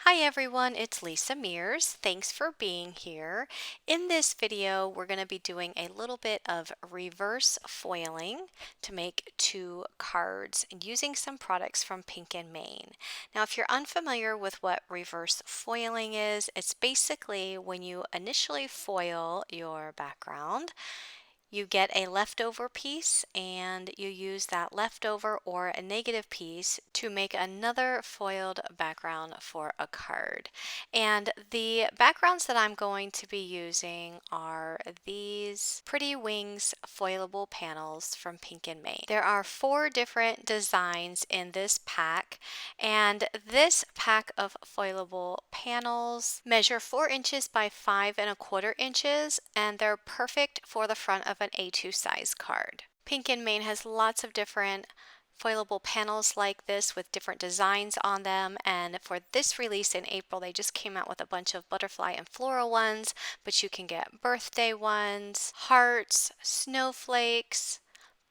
Hi everyone, it's Lisa Mears. Thanks for being here. In this video, we're going to be doing a little bit of reverse foiling to make two cards using some products from Pink and Main. Now, if you're unfamiliar with what reverse foiling is, it's basically when you initially foil your background. You get a leftover piece and you use that leftover or a negative piece to make another foiled background for a card. And the backgrounds that I'm going to be using are these Pretty Wings foilable panels from Pink and Main. There are 4 different designs in this pack, and this pack of foilable panels measure 4 inches by 5¼ inches, and they're perfect for the front of an A2 size card. Pink and Main has lots of different foilable panels like this with different designs on them, and for this release in April they just came out with a bunch of butterfly and floral ones, but you can get birthday ones, hearts, snowflakes,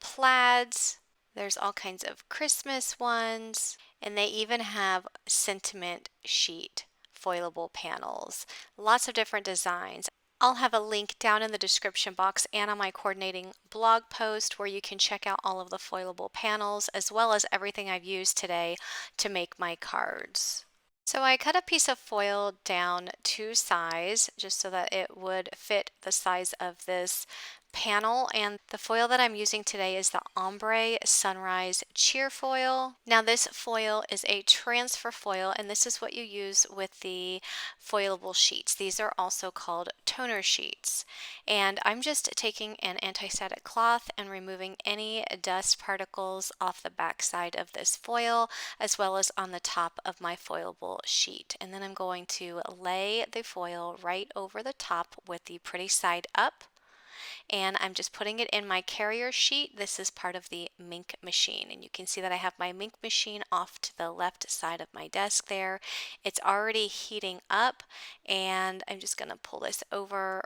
plaids. There's all kinds of Christmas ones, and they even have sentiment sheet foilable panels. Lots of different designs. I'll have a link down in the description box and on my coordinating blog post where you can check out all of the foilable panels as well as everything I've used today to make my cards. So I cut a piece of foil down to size just so that it would fit the size of this panel, and the foil that I'm using today is the Ombre Sunrise Cheerfoil. Now this foil is a transfer foil, and this is what you use with the foilable sheets. These are also called toner sheets, and I'm just taking an anti-static cloth and removing any dust particles off the back side of this foil as well as on the top of my foilable sheet, and then I'm going to lay the foil right over the top with the pretty side up, and I'm just putting it in my carrier sheet. This is part of the Minc machine, and you can see that I have my Minc machine off to the left side of my desk there. It's already heating up, and I'm just going to pull this over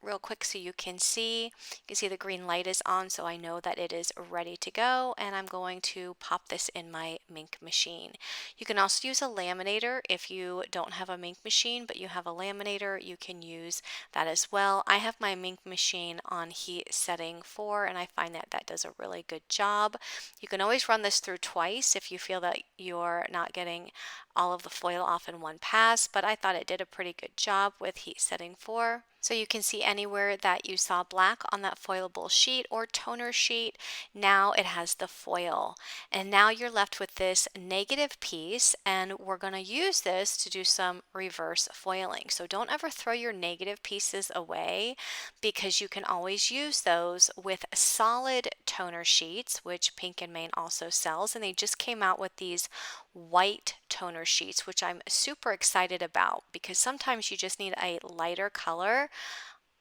real quick so you can see. You can see the green light is on, so I know that it is ready to go, and I'm going to pop this in my Minc machine. You can also use a laminator if you don't have a Minc machine, but you have a laminator, you can use that as well. I have my Minc machine on heat setting 4, and I find that that does a really good job. You can always run this through twice if you feel that you're not getting all of the foil off in one pass, but I thought it did a pretty good job with heat setting 4. So you can see anywhere that you saw black on that foilable sheet or toner sheet, now it has the foil. And now you're left with this negative piece, and we're going to use this to do some reverse foiling. So don't ever throw your negative pieces away, because you can always use those with solid toner sheets, which Pink and Main also sells, and they just came out with these white toner sheets, which I'm super excited about because sometimes you just need a lighter color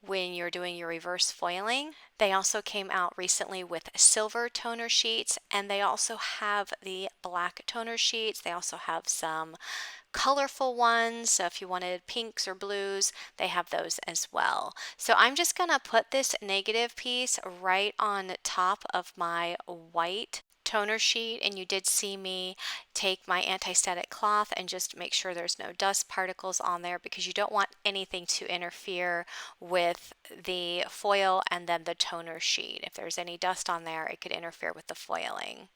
when you're doing your reverse foiling. They also came out recently with silver toner sheets, and they also have the black toner sheets. They also have some colorful ones, so if you wanted pinks or blues, they have those as well. So I'm just going to put this negative piece right on top of my white toner sheet, and you did see me take my anti-static cloth and just make sure there's no dust particles on there, because you don't want anything to interfere with the foil and then the toner sheet. If there's any dust on there, it could interfere with the foiling.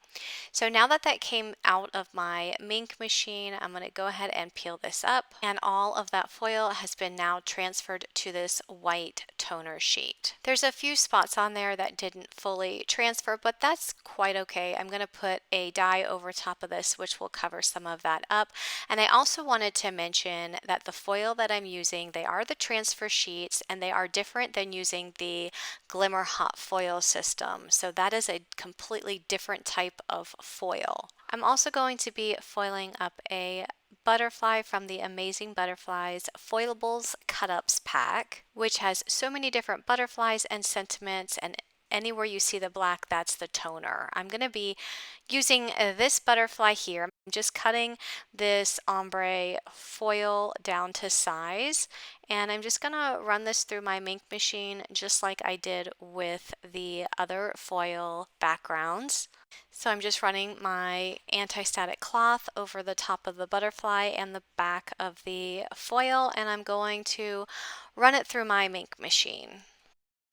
So now that that came out of my Minc machine, I'm going to go ahead and peel this up, and all of that foil has been now transferred to this white toner sheet. There's a few spots on there that didn't fully transfer, but that's quite okay. I'm going to put a die over top of this which will cover some of that up. And I also wanted to mention that the foil that I'm using, they are the transfer sheets, and they are different than using the Glimmer Hot Foil system. So that is a completely different type of foil. I'm also going to be foiling up a butterfly from the Amazing Butterflies Foilables Cut-Ups pack, which has so many different butterflies and sentiments, and anywhere you see the black, that's the toner. I'm going to be using this butterfly here. I'm just cutting this ombre foil down to size, and I'm just going to run this through my Minc machine just like I did with the other foil backgrounds. So I'm just running my anti-static cloth over the top of the butterfly and the back of the foil, and I'm going to run it through my Minc machine.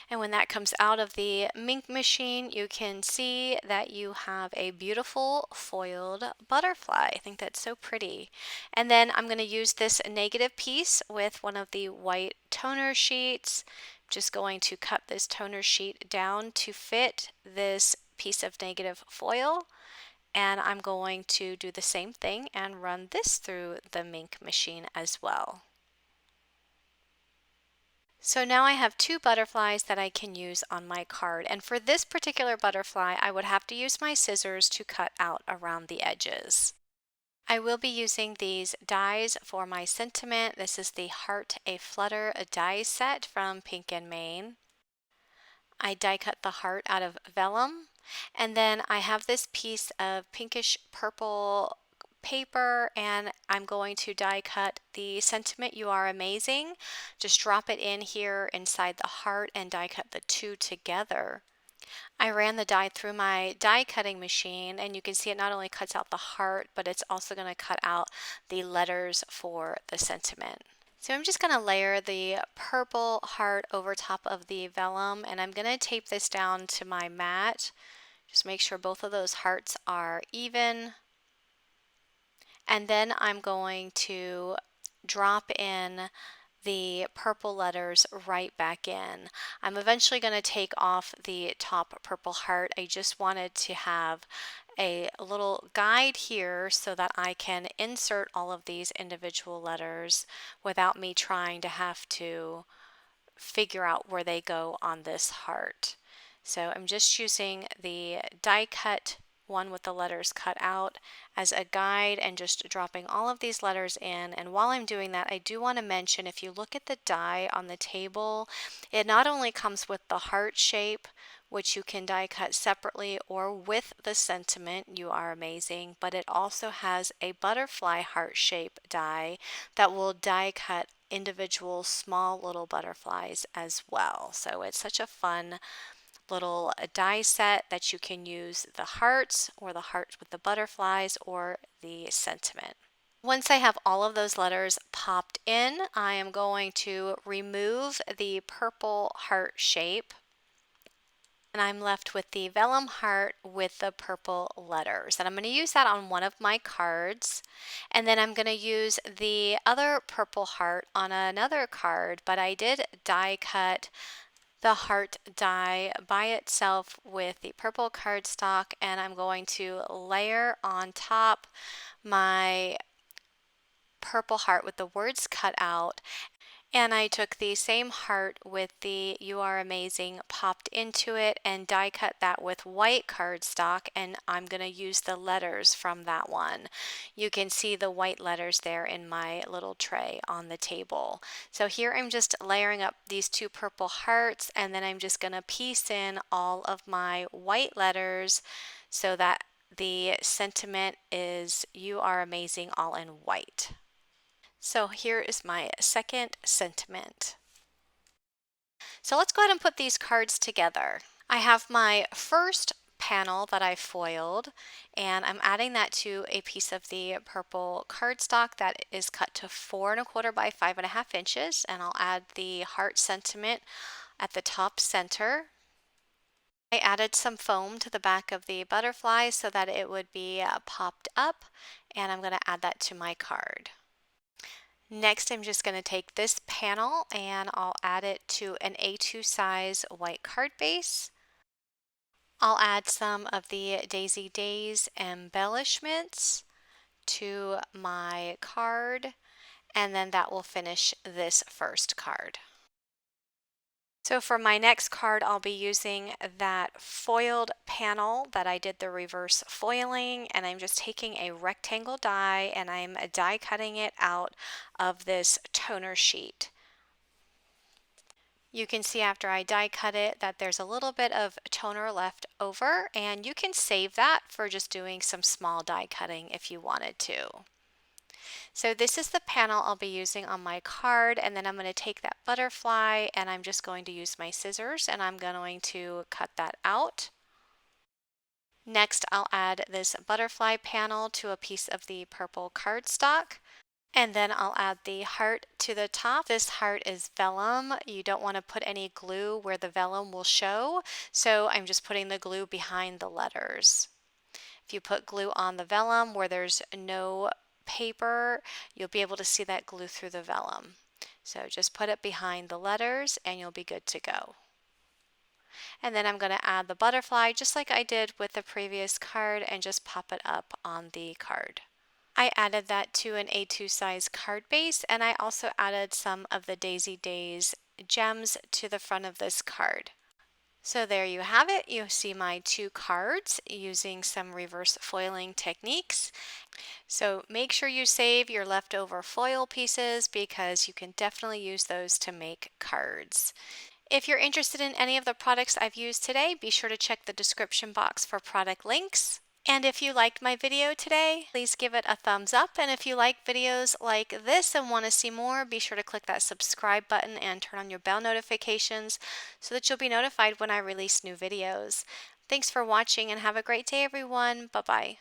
And when that comes out of the Minc machine, you can see that you have a beautiful foiled butterfly. I think that's so pretty. And then I'm going to use this negative piece with one of the white toner sheets. I'm just going to cut this toner sheet down to fit this piece of negative foil. And I'm going to do the same thing and run this through the Minc machine as well. So now I have two butterflies that I can use on my card, and for this particular butterfly I would have to use my scissors to cut out around the edges. I will be using these dies for my sentiment. This is the Heart a Flutter die set from Pink and Main. I die cut the heart out of Vellum, and then I have this piece of pinkish purple paper, and I'm going to die cut the sentiment "You Are Amazing." Just drop it in here inside the heart and die cut the two together. I ran the die through my die cutting machine, and you can see it not only cuts out the heart, but it's also going to cut out the letters for the sentiment. So I'm just going to layer the purple heart over top of the vellum, and I'm going to tape this down to my mat. Just make sure both of those hearts are even. And then I'm going to drop in the purple letters right back in. I'm eventually going to take off the top purple heart. I just wanted to have a little guide here so that I can insert all of these individual letters without me trying to have to figure out where they go on this heart. So I'm just using the die cut one with the letters cut out as a guide and just dropping all of these letters in. And while I'm doing that, I do want to mention, if you look at the die on the table, it not only comes with the heart shape, which you can die cut separately or with the sentiment "You Are Amazing," but it also has a butterfly heart shape die that will die cut individual small little butterflies as well. So it's such a fun little die set that you can use the hearts or the heart with the butterflies or the sentiment. Once I have all of those letters popped in, I am going to remove the purple heart shape, and I'm left with the vellum heart with the purple letters. And I'm going to use that on one of my cards. And then I'm going to use the other purple heart on another card, but I did die cut the heart die by itself with the purple cardstock, and I'm going to layer on top my purple heart with the words cut out. And I took the same heart with the "You Are Amazing" popped into it and die cut that with white cardstock, and I'm going to use the letters from that one. You can see the white letters there in my little tray on the table. So here I'm just layering up these two purple hearts, and then I'm just going to piece in all of my white letters so that the sentiment is "You Are Amazing" all in white. So here is my second sentiment. So let's go ahead and put these cards together. I have my first panel that I foiled, and I'm adding that to a piece of the purple cardstock that is cut to 4¼ by 5½ inches, and I'll add the heart sentiment at the top center. I added some foam to the back of the butterfly so that it would be popped up, and I'm going to add that to my card. Next, I'm just going to take this panel and I'll add it to an A2 size white card base. I'll add some of the Daisy Days embellishments to my card, and then that will finish this first card. So for my next card, I'll be using that foiled panel that I did the reverse foiling, and I'm just taking a rectangle die and I'm die cutting it out of this toner sheet. You can see after I die cut it that there's a little bit of toner left over, and you can save that for just doing some small die cutting if you wanted to. So this is the panel I'll be using on my card, and then I'm going to take that butterfly and I'm just going to use my scissors and I'm going to cut that out. Next, I'll add this butterfly panel to a piece of the purple cardstock. And then I'll add the heart to the top. This heart is vellum. You don't want to put any glue where the vellum will show, so I'm just putting the glue behind the letters. If you put glue on the vellum where there's no paper, you'll be able to see that glue through the vellum. So just put it behind the letters and you'll be good to go. And then I'm going to add the butterfly just like I did with the previous card and just pop it up on the card. I added that to an A2 size card base, and I also added some of the Daisy Days gems to the front of this card. So there you have it. You see my 2 cards using some reverse foiling techniques. So make sure you save your leftover foil pieces because you can definitely use those to make cards. If you're interested in any of the products I've used today, be sure to check the description box for product links. And if you liked my video today, please give it a thumbs up. And if you like videos like this and want to see more, be sure to click that subscribe button and turn on your bell notifications so that you'll be notified when I release new videos. Thanks for watching and have a great day, everyone. Bye-bye.